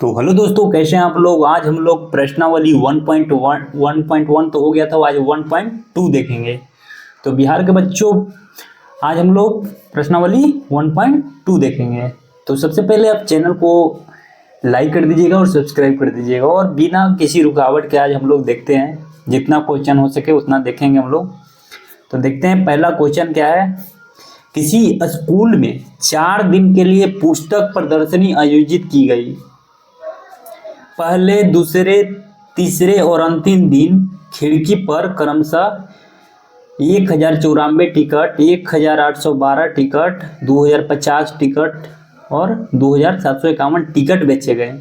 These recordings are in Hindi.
तो हेलो दोस्तों, कैसे हैं आप लोग। आज हम लोग प्रश्नावली 1.1 तो हो गया था, आज 1.2 देखेंगे। तो बिहार के बच्चों, आज हम लोग प्रश्नावली 1.2 देखेंगे। तो सबसे पहले आप चैनल को लाइक कर दीजिएगा और सब्सक्राइब कर दीजिएगा, और बिना किसी रुकावट के आज हम लोग देखते हैं, जितना क्वेश्चन हो सके उतना देखेंगे हम लोग। तो देखते हैं पहला क्वेश्चन क्या है। किसी स्कूल में 4 दिन के लिए पुस्तक प्रदर्शनी आयोजित की गई। पहले, दूसरे, तीसरे और अंतिम दिन खिड़की पर क्रमशः 1094 टिकट, 1812 टिकट, 2050 टिकट और 2751 टिकट बेचे गए।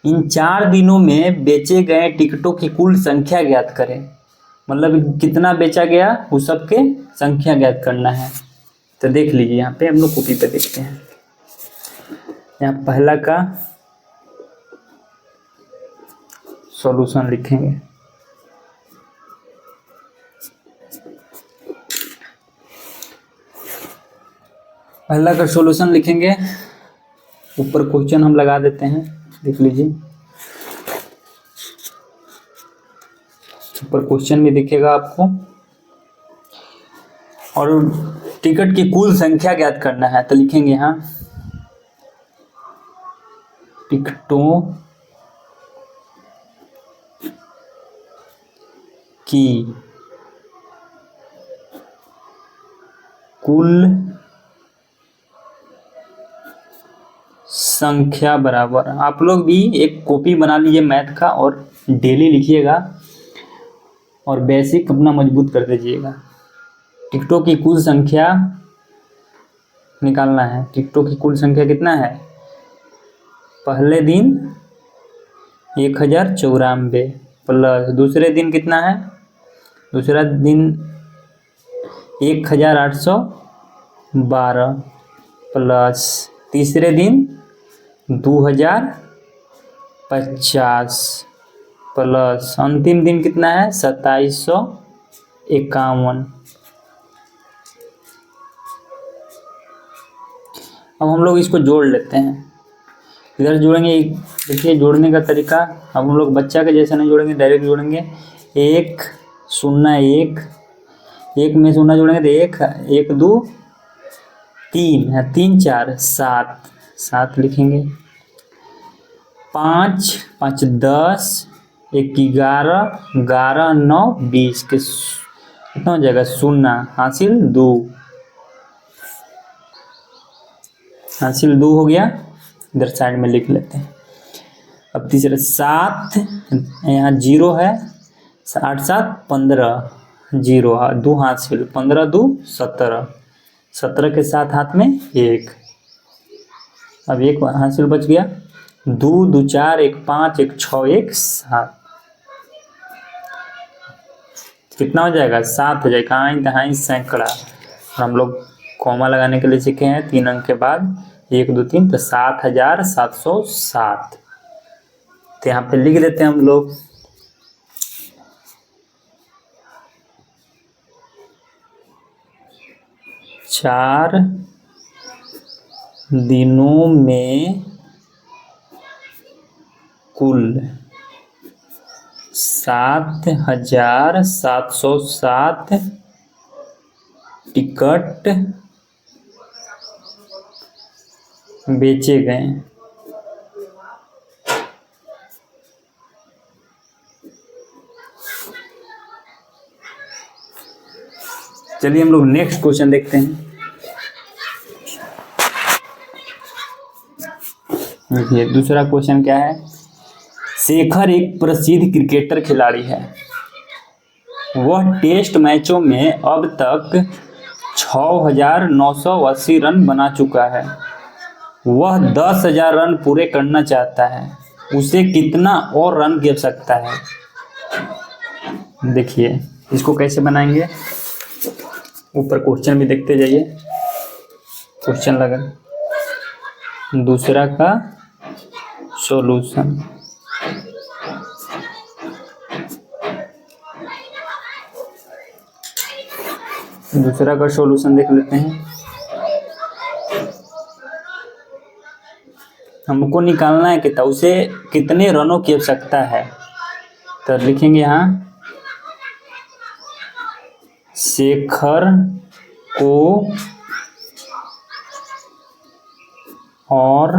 इन 4 दिनों में बेचे गए टिकटों की कुल संख्या ज्ञात करें। मतलब कितना बेचा गया उस सब के संख्या ज्ञात करना है। तो देख लीजिए, यहाँ पे हम लोग कॉपी पे देखते हैं। यहाँ पहला का सॉल्यूशन लिखेंगे। पहला का सॉल्यूशन लिखेंगे, ऊपर क्वेश्चन हम लगा देते हैं, देख लीजिए। ऊपर क्वेश्चन भी दिखेगा आपको, और टिकट की कुल संख्या ज्ञात करना है। तो लिखेंगे यहाँ टिकटों की कुल संख्या बराबर। आप लोग भी एक कॉपी बना लीजिए मैथ का और डेली लिखिएगा और बेसिक अपना मजबूत कर दीजिएगा। टिकटों की कुल संख्या निकालना है। टिकटों की कुल संख्या कितना है। पहले दिन 1094 प्लस दूसरे दिन कितना है, दूसरा दिन 1812 प्लस तीसरे दिन 2050 प्लस अंतिम दिन कितना है 2751। अब हम लोग इसको जोड़ लेते हैं। इधर जोड़ेंगे, देखिए जोड़ने का तरीका। अब हम लोग बच्चा के जैसे नहीं जोड़ेंगे, डायरेक्ट जोड़ेंगे। 1 0 1, 1 में 0 जोड़ेंगे तो 1 1 2 3 है, 3 4 7 7 लिखेंगे। 5 5 10, 1 11 11 9 20 के कितना हो जाएगा 0 हासिल 2, हासिल 2 हो गया। इधर साइड में लिख लेते हैं। अब तीसरा 7, यहाँ 0 है, 8 7 15 0 2 हासिल 15 2 17, 17 के साथ हाथ में 1। अब 1 हासिल बच गया। 2 2 4 1 5 1 6 1 7 कितना हो जाएगा 7 हो जाएगा। कहाँ तहाँ सैकड़ा। हम लोग कॉमा लगाने के लिए सीखे हैं 3 अंक के बाद 1 2 3, तो 7707। तो यहाँ पे लिख देते हैं हम लोग। चार दिनों में कुल 7707 टिकट बेचे गए। चलिए हम लोग नेक्स्ट क्वेश्चन देखते हैं। देखिए दूसरा क्वेश्चन क्या है। शेखर एक प्रसिद्ध क्रिकेटर खिलाड़ी है। वह टेस्ट मैचों में अब तक 6980 रन बना चुका है। वह 10,000 रन पूरे करना चाहता है। उसे कितना और रन गिर सकता है। देखिए इसको कैसे बनाएंगे, ऊपर क्वेश्चन भी देखते जाइए। क्वेश्चन लगा, दूसरा का सॉल्यूशन। दूसरा का सॉल्यूशन देख लेते हैं। हमको निकालना है कि उसे कितने रनों की आवश्यकता है। तो लिखेंगे यहाँ शेखर को और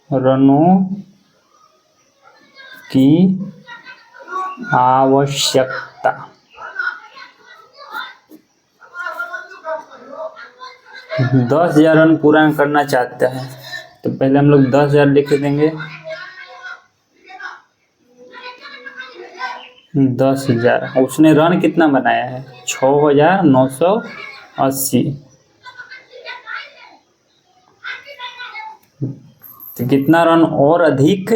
रनों की आवश्यकता। 10,000 रन पूरा करना चाहते हैं तो पहले हम लोग 10,000 लिख देंगे। 10,000 उसने रन कितना बनाया है 6,980। तो कितना रन और अधिक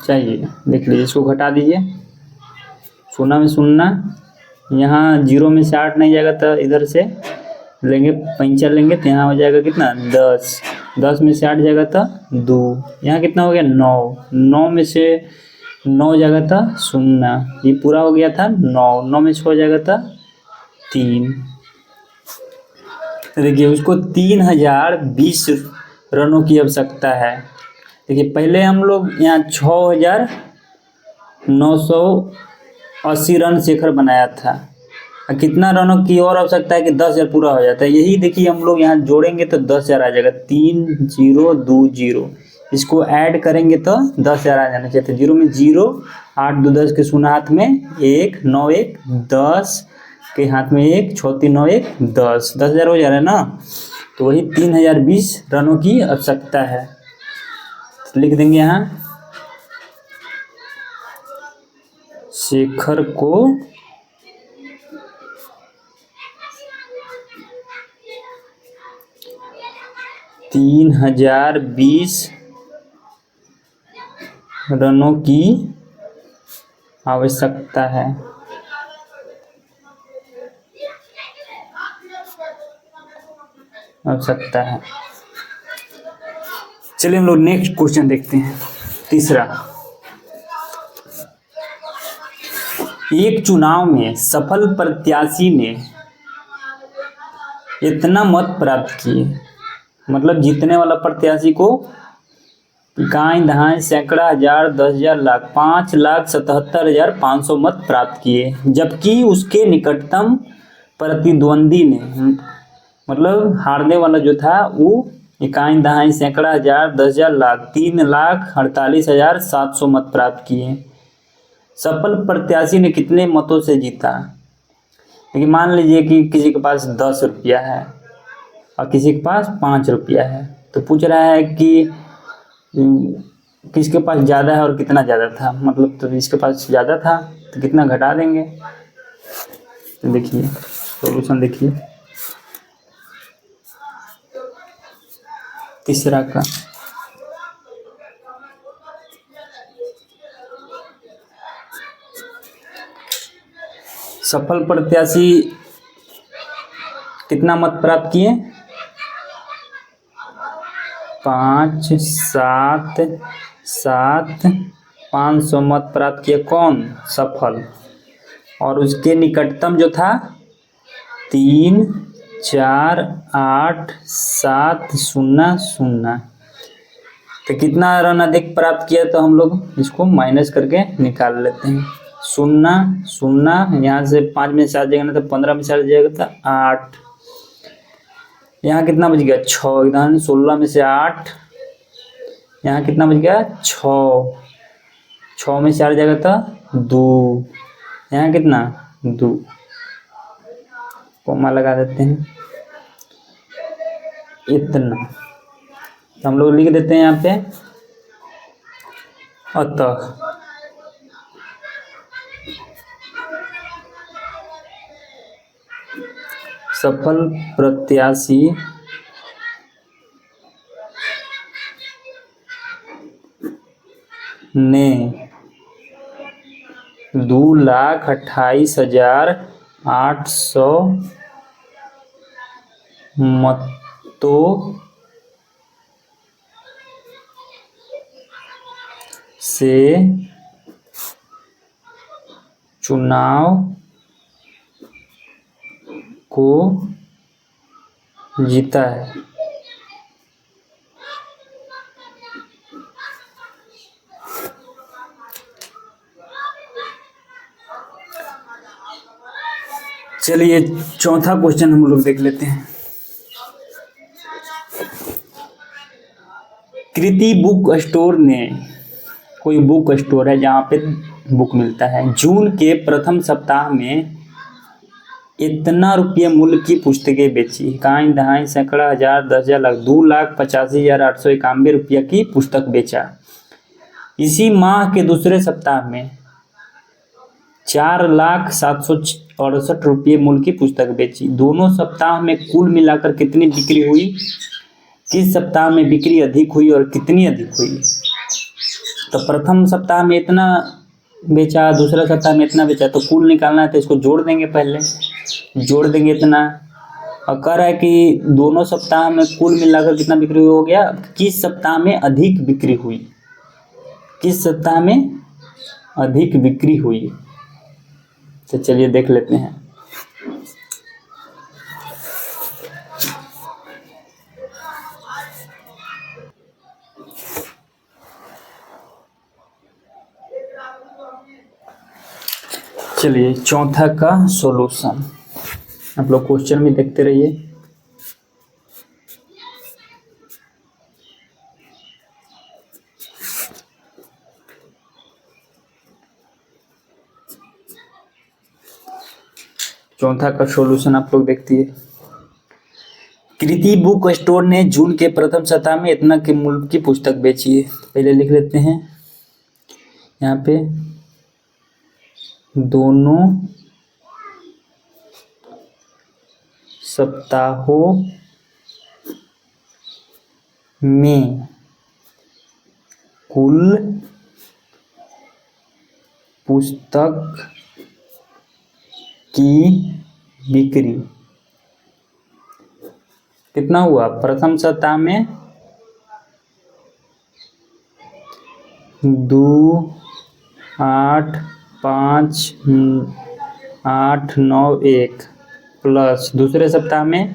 चाहिए देख लीजिए, इसको घटा दीजिए। 0 में 0, यहाँ 0 में से 8 नहीं जाएगा तो इधर से लेंगे 5 लेंगे तो यहाँ हो जाएगा कितना 10। 10 में से 8 जाएगा तो 2, यहाँ कितना हो गया 9। 9 में से 9 जाएगा था 0, ये पूरा हो गया था 9। 9 में 6 हो जाएगा था 3। देखिए उसको 3020 रनों की आवश्यकता है। देखिए पहले हम लोग यहाँ 6,980 रन शेखर बनाया था। कितना रनों की और आवश्यकता है कि 10,000 पूरा हो जाता है। यही देखिए हम लोग यहाँ जोड़ेंगे तो 10,000 आ जाएगा। 3020 इसको ऐड करेंगे तो 10,000 आ जाना चाहिए। 0 में 0, 8 2 10 के 0 हाथ में 1, 9 1 10 के हाथ में 1, 6 3 9 1 10। 10,000 हो जा रहा है ना। तो वही 3020 रनों की आवश्यकता है। तो लिख देंगे यहाँ शेखर को 3020 रनों की आवश्यकता है। चलिए हम लोग नेक्स्ट क्वेश्चन देखते हैं। तीसरा, एक चुनाव में सफल प्रत्याशी ने इतना मत प्राप्त किए, मतलब जीतने वाला प्रत्याशी को इकाई दहाई सैकड़ा हजार 10,000 लाख 5,77,500 मत प्राप्त किए, जबकि उसके निकटतम प्रतिद्वंदी ने, मतलब हारने वाला जो था वो इकाई दहाई सैकड़ा हजार 10,000 लाख 3,48,700 मत प्राप्त किए। सफल प्रत्याशी ने कितने मतों से जीता। लेकिन मान लीजिए कि किसी के पास 10 रुपया है और किसी के पास 5 रुपया है, तो पूछ रहा है कि किसके पास ज़्यादा है और कितना ज़्यादा था। मतलब तो इसके पास ज़्यादा था तो कितना घटा देंगे। तो देखिए सॉल्यूशन देखिए तीसरा का। सफल प्रत्याशी कितना मत प्राप्त किए 5,7,7,500 मत प्राप्त किए। कौन सफल, और उसके निकटतम जो था 3,4,8,7,0,0। तो कितना रन अधिक प्राप्त किया, तो हम लोग इसको माइनस करके निकाल लेते हैं। 0 0 यहाँ से 5 में 7 जाएगा ना तो 15 में 7 जाएगा तो 8। यहाँ कितना बच गया 6, इधर 16 में से 8, यहाँ कितना बच गया 6। 6 में 4 जाएगा तो 2, यहाँ कितना 2, कोमा लगा देते हैं इतना। तो हम लोग लिख देते हैं यहाँ पे अतः सफल प्रत्याशी ने 2,28,800 मतों से चुनाव को जीता है। चलिए चौथा क्वेश्चन हम लोग देख लेते हैं। कृति बुक स्टोर ने, कोई बुक स्टोर है जहाँ पे बुक मिलता है, जून के प्रथम सप्ताह में इतना रुपये मूल्य की पुस्तकें बेची। इकाई, दहाई, सैकड़ा, हजार, 10,000, लाख। 2,85,891 रुपया की पुस्तक बेचा। इसी माह के दूसरे सप्ताह में 4,07,68 रुपये मूल्य की पुस्तक बेची। दोनों सप्ताह में कुल मिलाकर कितनी बिक्री हुई? किस सप्ताह में बिक्री अधिक हुई और कितनी अधिक हुई? तो प्रथम सप्ताह में इतना बेचा, दूसरा सप्ताह में इतना बेचा, तो कुल निकालना है तो इसको जोड़ देंगे, पहले जोड़ देंगे इतना। और कह रहा है कि दोनों सप्ताह में कुल मिलाकर कितना बिक्री हो गया, किस सप्ताह में अधिक बिक्री हुई, किस सप्ताह में अधिक बिक्री हुई। तो चलिए देख लेते हैं। चलिए चौथा का सॉल्यूशन, आप लोग क्वेश्चन में देखते रहिए। चौथा का सॉल्यूशन आप लोग देखिए। कृति बुक स्टोर ने जून के प्रथम सप्ताह में इतना के मूल्य की पुस्तक बेची है। पहले लिख लेते हैं यहाँ पे, दोनों सप्ताहों में कुल पुस्तक की बिक्री कितना हुआ? प्रथम सप्ताह में 2,8,5,8,9,1 प्लस दूसरे सप्ताह में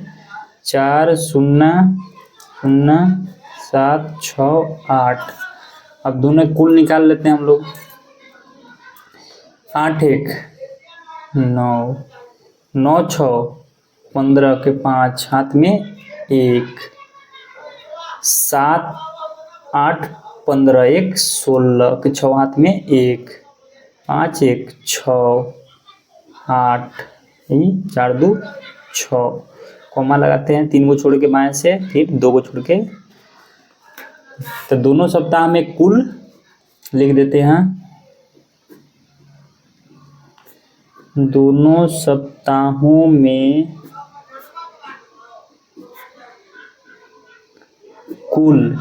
4,0,0,7,6,8। अब दोनों कुल निकाल लेते हैं हम लोग। 8,1 9, 9,6 15 के 5 हाथ में 1, 7, 8, 15 1 16 के 6 हाथ में 1, 5 1 6 8 4 2 6। कॉमा लगाते हैं, 3 को छोड़ के बाएं से, फिर 2 को छोड़ के। तो दोनों सप्ताह में कुल लिख देते हैं, दोनों सप्ताहों में कुल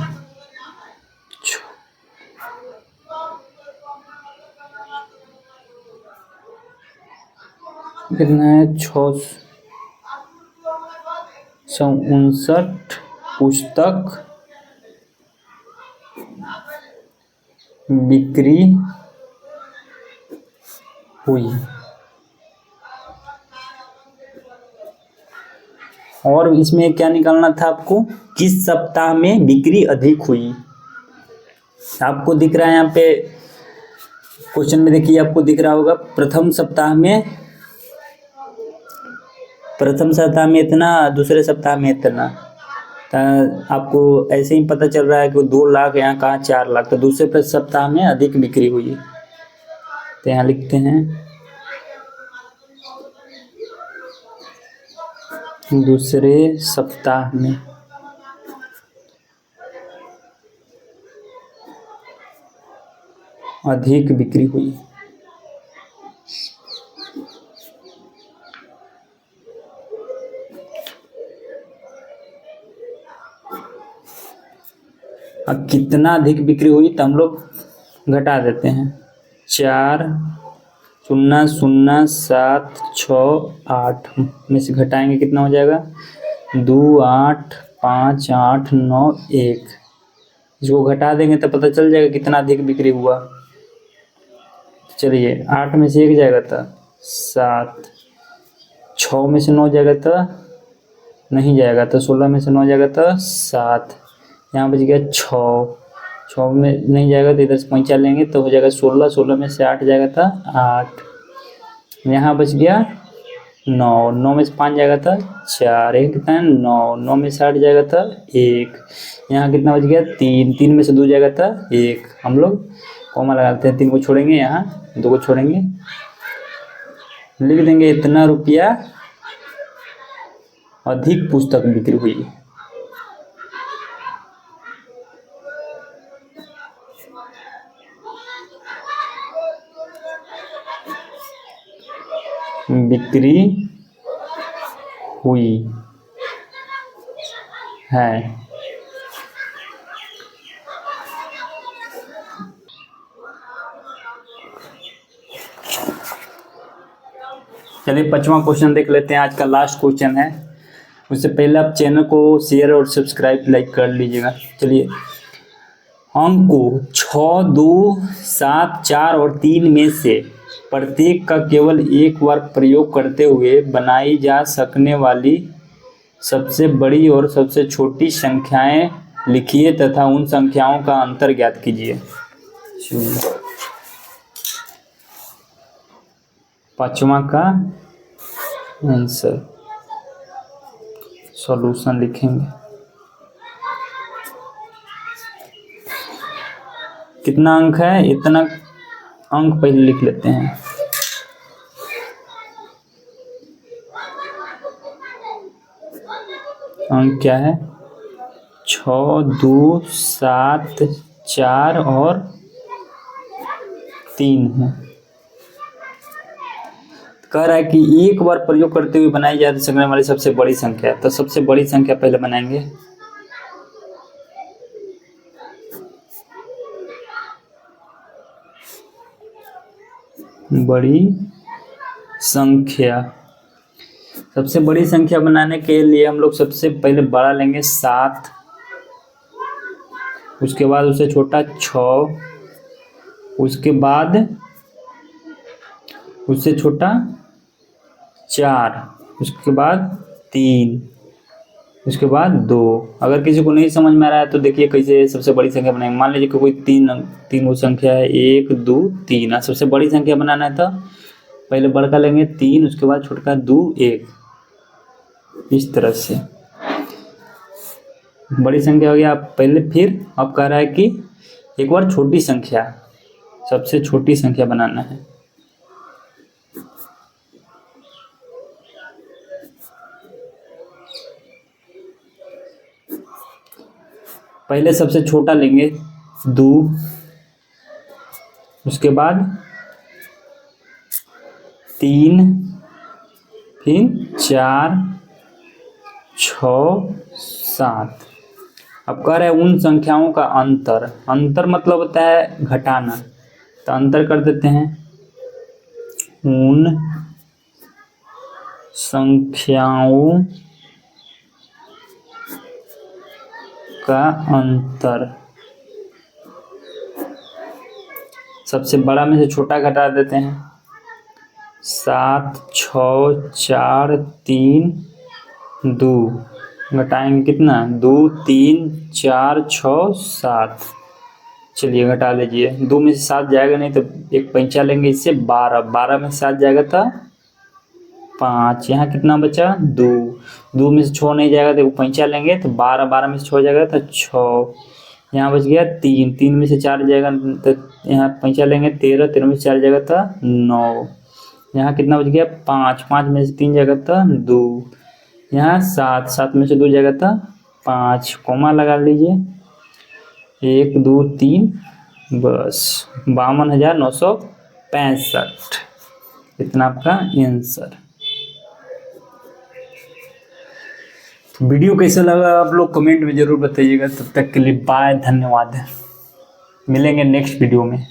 कितना है? 659 पुस्तक बिक्री हुई। और इसमें क्या निकालना था आपको? किस सप्ताह में बिक्री अधिक हुई। आपको दिख रहा है यहाँ पे क्वेश्चन में, देखिए आपको दिख रहा होगा प्रथम सप्ताह में इतना, दूसरे सप्ताह में इतना। आपको ऐसे ही पता चल रहा है कि 2 लाख, यहाँ कहाँ 4 लाख, तो दूसरे सप्ताह में अधिक बिक्री हुई। तो यहाँ लिखते हैं दूसरे सप्ताह में अधिक बिक्री हुई। अब कितना अधिक बिक्री हुई तो हम लोग घटा देते हैं। 4,0,0,7,6,8 में से घटाएंगे कितना हो जाएगा? 2,8,5,8,9,1। इसको घटा देंगे तो पता चल जाएगा कितना अधिक बिक्री हुआ। चलिए 8 में से 1 जाएगा तो 7, 6 में से 9 जाएगा तो नहीं जाएगा तो 16 में से 9 जाएगा तो 7, यहाँ बच गया 6, 6 में नहीं जाएगा तो इधर से 5 लेंगे तो हो जाएगा 16, 16 में से 8 जाएगा तो 8, यहाँ बच गया 9, 9 में से 5 जाएगा तो 4, एक कितना है 9, 9 में से 8 जाएगा तो 1, यहाँ कितना बच गया 3, 3 में से 2 जाएगा तो 1, हम लोग कॉमा लगाते हैं, 3 को छोड़ेंगे, यहाँ 2 को छोड़ेंगे, लिख देंगे इतना रुपया अधिक पुस्तक बिक्री हुई। बिक्री हुई है। चलिए 5वां क्वेश्चन देख लेते हैं, आज का लास्ट क्वेश्चन है। उससे पहले आप चैनल को शेयर और सब्सक्राइब लाइक कर लीजिएगा। चलिए, अंक को 6, 2, 7, 4 और 3 में से प्रत्येक का केवल एक बार प्रयोग करते हुए बनाई जा सकने वाली सबसे बड़ी और सबसे छोटी संख्याएं लिखिए तथा उन संख्याओं का अंतर ज्ञात कीजिए। 5वां का आंसर सॉल्यूशन लिखेंगे। कितना अंक है, इतना अंक पहले लिख लेते हैं। अंक क्या है, 6, 2, 7, 4 और 3 है। कह रहा है कि एक बार प्रयोग करते हुए बनाई जा सकने वाली सबसे बड़ी संख्या, तो सबसे बड़ी संख्या पहले बनाएंगे। बड़ी संख्या, सबसे बड़ी संख्या बनाने के लिए हम लोग सबसे पहले बड़ा लेंगे 7, उसके बाद उससे छोटा 6, उसके बाद उससे छोटा 4, उसके बाद 3, उसके बाद 2। अगर किसी को नहीं समझ में आ रहा है तो देखिए कैसे सबसे बड़ी संख्या बनाएंगे। मान लीजिए कि कोई तीन वो संख्या है, 1, 2, 3। सबसे बड़ी संख्या बनाना है तो पहले बड़का लेंगे 3, उसके बाद छोटका 2, 1, इस तरह से बड़ी संख्या हो गया। आप पहले फिर अब कह रहा है कि एक बार छोटी संख्या, सबसे छोटी संख्या बनाना है। पहले सबसे छोटा लेंगे 2, उसके बाद 3, फिर 4, 6, 7। अब कह रहे हैं उन संख्याओं का अंतर, अंतर मतलब होता है घटाना, तो अंतर कर देते हैं। उन संख्याओं का अंतर, सबसे बड़ा में से छोटा घटा देते हैं। 7, 6, 4, 3, 2 घटाएंगे कितना, 2, 3, 4, 6, 7। चलिए घटा लीजिए, 2 में से 7 जाएगा नहीं तो एक पंचा लेंगे, इससे 12, 12 में से 7 जाएगा तो 5। यहाँ कितना बचा, 2, 2 में से 6 नहीं जाएगा तो पंचा लेंगे तो 12, 12 में से 6 जाएगा तो 6। यहाँ बच गया 3, 3 में से 4 जाएगा तो यहाँ पंचा लेंगे 13, 13 में से 4 जाएगा तो 9। यहाँ कितना बच गया, 5, 5 में से 3 जाएगा तो 2। यहाँ 7, 7 में से 2 जाएगा तो 5, कॉमा लगा लीजिए, 1, 2, 3, बस 52,965। इतना आपका आंसर। वीडियो कैसा लगा आप लोग कमेंट में जरूर बताइएगा। तब तक के लिए बाय, धन्यवाद। मिलेंगे नेक्स्ट वीडियो में।